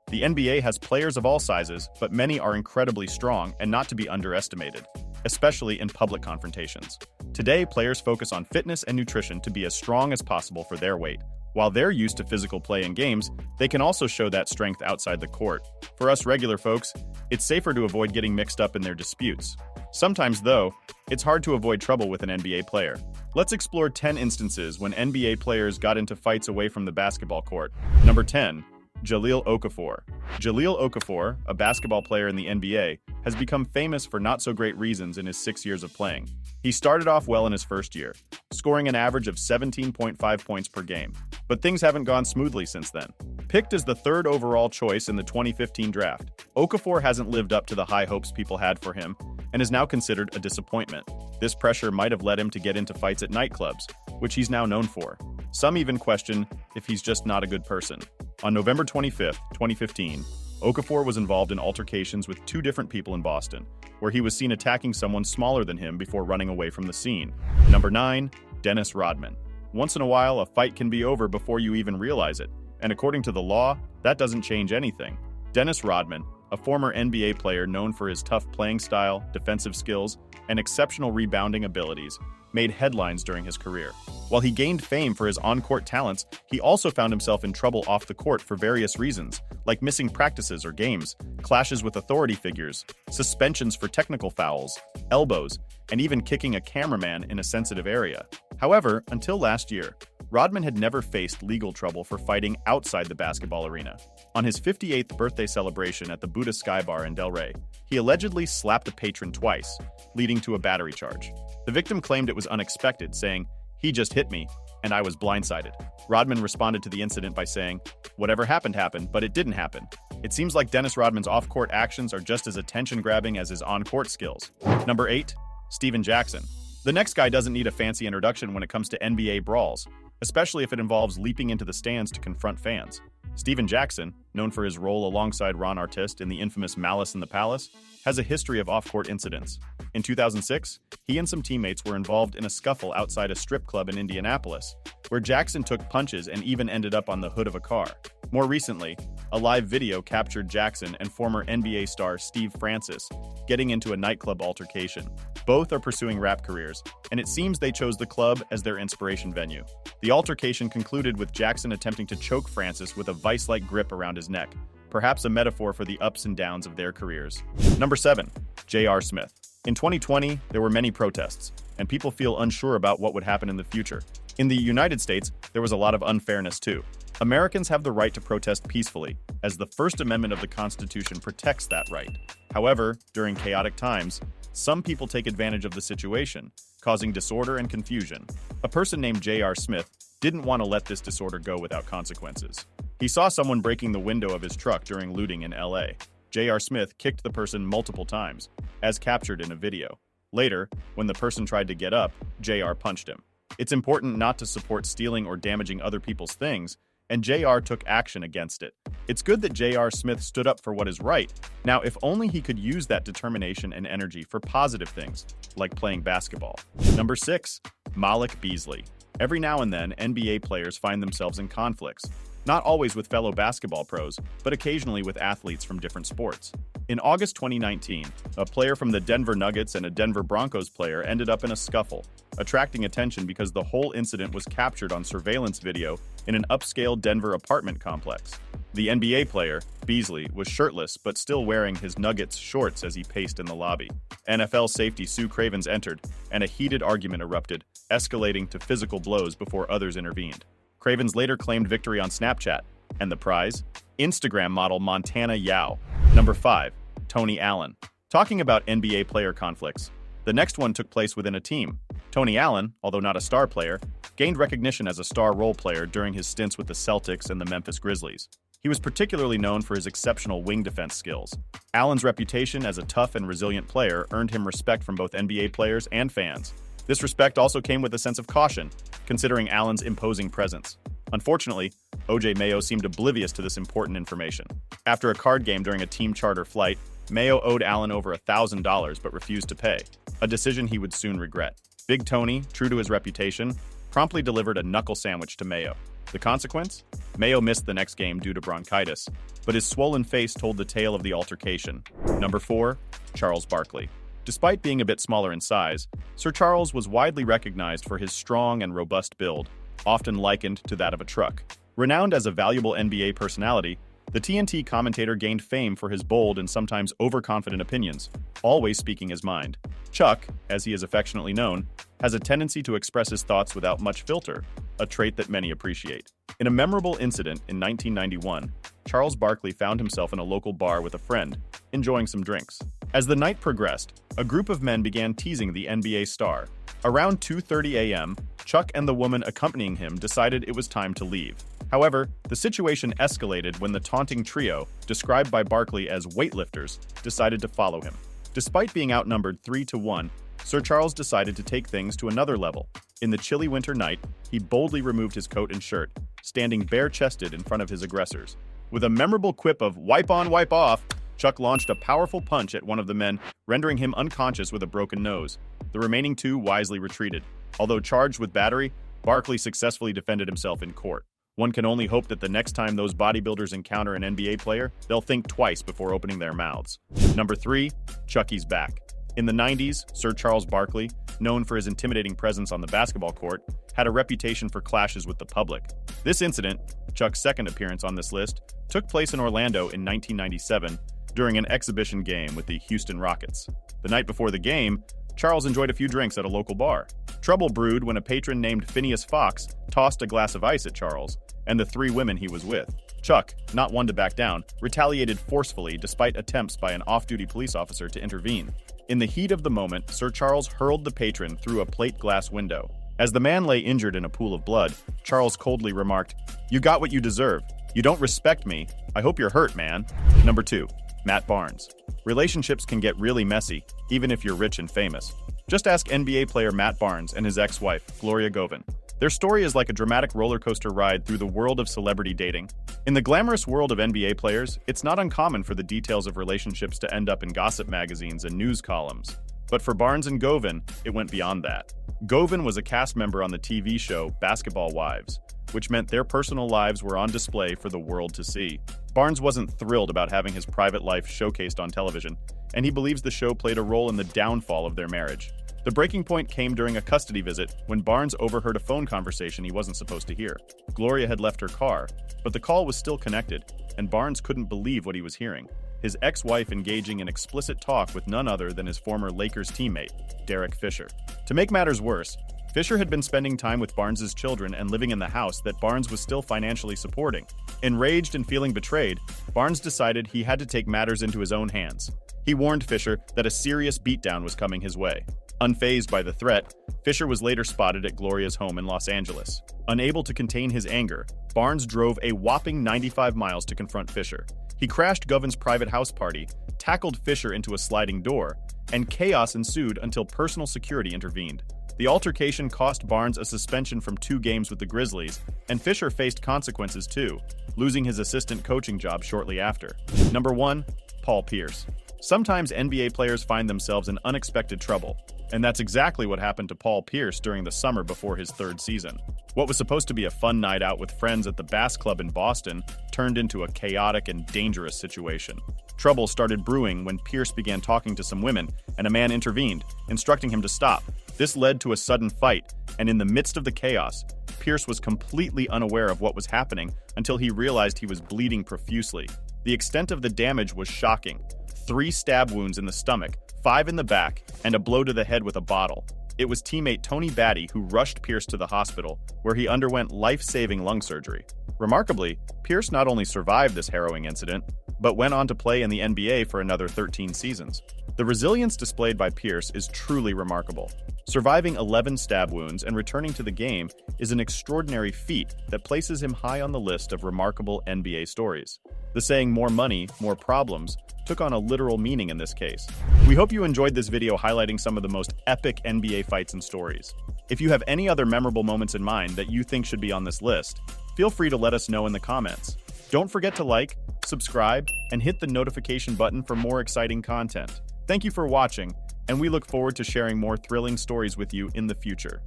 The NBA has players of all sizes, but many are incredibly strong and not to be underestimated, especially in public confrontations. Today, players focus on fitness and nutrition to be as strong as possible for their weight. While they're used to physical play in games, they can also show that strength outside the court. For us regular folks, it's safer to avoid getting mixed up in their disputes. Sometimes, though, it's hard to avoid trouble with an NBA player. Let's explore 10 instances when NBA players got into fights away from the basketball court. Number 10. Jahlil Okafor. Jahlil Okafor, a basketball player in the NBA, has become famous for not-so-great reasons in his 6 years of playing. He started off well in his first year, scoring an average of 17.5 points per game. But things haven't gone smoothly since then. Picked as the third overall choice in the 2015 draft, Okafor hasn't lived up to the high hopes people had for him and is now considered a disappointment. This pressure might have led him to get into fights at nightclubs, which he's now known for. Some even question if he's just not a good person. On November 25, 2015, Okafor was involved in altercations with two different people in Boston, where he was seen attacking someone smaller than him before running away from the scene. Number 9. Dennis Rodman. Once in a while, a fight can be over before you even realize it, and according to the law, that doesn't change anything. Dennis Rodman, a former NBA player known for his tough playing style, defensive skills, and exceptional rebounding abilities, made headlines during his career. While he gained fame for his on-court talents, he also found himself in trouble off the court for various reasons, like missing practices or games, clashes with authority figures, suspensions for technical fouls, elbows, and even kicking a cameraman in a sensitive area. However, until last year, Rodman had never faced legal trouble for fighting outside the basketball arena. On his 58th birthday celebration at the Buddha Sky Bar in Delray, he allegedly slapped a patron twice, leading to a battery charge. The victim claimed it was unexpected, saying, "He just hit me, and I was blindsided." Rodman responded to the incident by saying, "Whatever happened happened, but it didn't happen." It seems like Dennis Rodman's off-court actions are just as attention-grabbing as his on-court skills. Number 8. Steven Jackson. The next guy doesn't need a fancy introduction when it comes to NBA brawls, especially if it involves leaping into the stands to confront fans. Steven Jackson, known for his role alongside Ron Artest in the infamous Malice in the Palace, has a history of off-court incidents. In 2006, he and some teammates were involved in a scuffle outside a strip club in Indianapolis, where Jackson took punches and even ended up on the hood of a car. More recently, a live video captured Jackson and former NBA star Steve Francis getting into a nightclub altercation. Both are pursuing rap careers, and it seems they chose the club as their inspiration venue. The altercation concluded with Jackson attempting to choke Francis with a vice-like grip around his neck, perhaps a metaphor for the ups and downs of their careers. Number 7. J.R. Smith. In 2020, there were many protests, and people feel unsure about what would happen in the future. In the United States, there was a lot of unfairness too. Americans have the right to protest peacefully, as the First Amendment of the Constitution protects that right. However, during chaotic times, some people take advantage of the situation, causing disorder and confusion. A person named J.R. Smith didn't want to let this disorder go without consequences. He saw someone breaking the window of his truck during looting in LA. J.R. Smith kicked the person multiple times, as captured in a video. Later, when the person tried to get up, J.R. punched him. It's important not to support stealing or damaging other people's things, and J.R. took action against it. It's good that J.R. Smith stood up for what is right. Now, if only he could use that determination and energy for positive things, like playing basketball. Number 6. Malik Beasley. Every now and then, NBA players find themselves in conflicts. Not always with fellow basketball pros, but occasionally with athletes from different sports. In August 2019, a player from the Denver Nuggets and a Denver Broncos player ended up in a scuffle, attracting attention because the whole incident was captured on surveillance video in an upscale Denver apartment complex. The NBA player, Beasley, was shirtless but still wearing his Nuggets shorts as he paced in the lobby. NFL safety Sue Cravens entered, and a heated argument erupted, escalating to physical blows before others intervened. Cravens later claimed victory on Snapchat. And the prize? Instagram model Montana Yao. Number 5. Tony Allen. Talking about NBA player conflicts, the next one took place within a team. Tony Allen, although not a star player, gained recognition as a star role player during his stints with the Celtics and the Memphis Grizzlies. He was particularly known for his exceptional wing defense skills. Allen's reputation as a tough and resilient player earned him respect from both NBA players and fans. This respect also came with a sense of caution, considering Allen's imposing presence. Unfortunately, O.J. Mayo seemed oblivious to this important information. After a card game during a team charter flight, Mayo owed Allen over $1,000 but refused to pay, a decision he would soon regret. Big Tony, true to his reputation, promptly delivered a knuckle sandwich to Mayo. The consequence? Mayo missed the next game due to bronchitis, but his swollen face told the tale of the altercation. Number 4. Charles Barkley. Despite being a bit smaller in size, Sir Charles was widely recognized for his strong and robust build, often likened to that of a truck. Renowned as a valuable NBA personality, the TNT commentator gained fame for his bold and sometimes overconfident opinions, always speaking his mind. Chuck, as he is affectionately known, has a tendency to express his thoughts without much filter, a trait that many appreciate. In a memorable incident in 1991, Charles Barkley found himself in a local bar with a friend, enjoying some drinks. As the night progressed, a group of men began teasing the NBA star. Around 2:30 a.m., Chuck and the woman accompanying him decided it was time to leave. However, the situation escalated when the taunting trio, described by Barkley as weightlifters, decided to follow him. Despite being outnumbered 3-1, Sir Charles decided to take things to another level. In the chilly winter night, he boldly removed his coat and shirt, standing bare-chested in front of his aggressors. With a memorable quip of "wipe on, wipe off," Chuck launched a powerful punch at one of the men, rendering him unconscious with a broken nose. The remaining two wisely retreated. Although charged with battery, Barkley successfully defended himself in court. One can only hope that the next time those bodybuilders encounter an NBA player, they'll think twice before opening their mouths. Number 3. Chucky's back. In the 90s, Sir Charles Barkley, known for his intimidating presence on the basketball court, had a reputation for clashes with the public. This incident, Chuck's second appearance on this list, took place in Orlando in 1997 during an exhibition game with the Houston Rockets. The night before the game, Charles enjoyed a few drinks at a local bar. Trouble brewed when a patron named Phineas Fox tossed a glass of ice at Charles and the 3 women he was with. Chuck, not one to back down, retaliated forcefully despite attempts by an off-duty police officer to intervene. In the heat of the moment, Sir Charles hurled the patron through a plate glass window. As the man lay injured in a pool of blood, Charles coldly remarked, "You got what you deserve. You don't respect me. I hope you're hurt, man." Number 2. Matt Barnes. Relationships can get really messy, even if you're rich and famous. Just ask NBA player Matt Barnes and his ex-wife, Gloria Govan. Their story is like a dramatic roller coaster ride through the world of celebrity dating. In the glamorous world of NBA players, it's not uncommon for the details of relationships to end up in gossip magazines and news columns. But for Barnes and Govan, it went beyond that. Govan was a cast member on the TV show Basketball Wives, which meant their personal lives were on display for the world to see. Barnes wasn't thrilled about having his private life showcased on television, and he believes the show played a role in the downfall of their marriage. The breaking point came during a custody visit when Barnes overheard a phone conversation he wasn't supposed to hear. Gloria had left her car, but the call was still connected, and Barnes couldn't believe what he was hearing. His ex-wife engaging in explicit talk with none other than his former Lakers teammate, Derek Fisher. To make matters worse, Fisher had been spending time with Barnes's children and living in the house that Barnes was still financially supporting. Enraged and feeling betrayed, Barnes decided he had to take matters into his own hands. He warned Fisher that a serious beatdown was coming his way. Unfazed by the threat, Fisher was later spotted at Gloria's home in Los Angeles. Unable to contain his anger, Barnes drove a whopping 95 miles to confront Fisher. He crashed Govan's private house party, tackled Fisher into a sliding door, and chaos ensued until personal security intervened. The altercation cost Barnes a suspension from 2 games with the Grizzlies, and Fisher faced consequences too, losing his assistant coaching job shortly after. Number 1. Paul Pierce. Sometimes NBA players find themselves in unexpected trouble, and that's exactly what happened to Paul Pierce during the summer before his 3rd season. What was supposed to be a fun night out with friends at the Bass Club in Boston turned into a chaotic and dangerous situation. Trouble started brewing when Pierce began talking to some women, and a man intervened, instructing him to stop. This led to a sudden fight, and in the midst of the chaos, Pierce was completely unaware of what was happening until he realized he was bleeding profusely. The extent of the damage was shocking. 3 stab wounds in the stomach, 5 in the back, and a blow to the head with a bottle. It was teammate Tony Batty who rushed Pierce to the hospital, where he underwent life-saving lung surgery. Remarkably, Pierce not only survived this harrowing incident, but went on to play in the NBA for another 13 seasons. The resilience displayed by Pierce is truly remarkable. Surviving 11 stab wounds and returning to the game is an extraordinary feat that places him high on the list of remarkable NBA stories. The saying "more money, more problems" took on a literal meaning in this case. We hope you enjoyed this video highlighting some of the most epic NBA fights and stories. If you have any other memorable moments in mind that you think should be on this list, feel free to let us know in the comments. Don't forget to like, subscribe, and hit the notification button for more exciting content. Thank you for watching, and we look forward to sharing more thrilling stories with you in the future.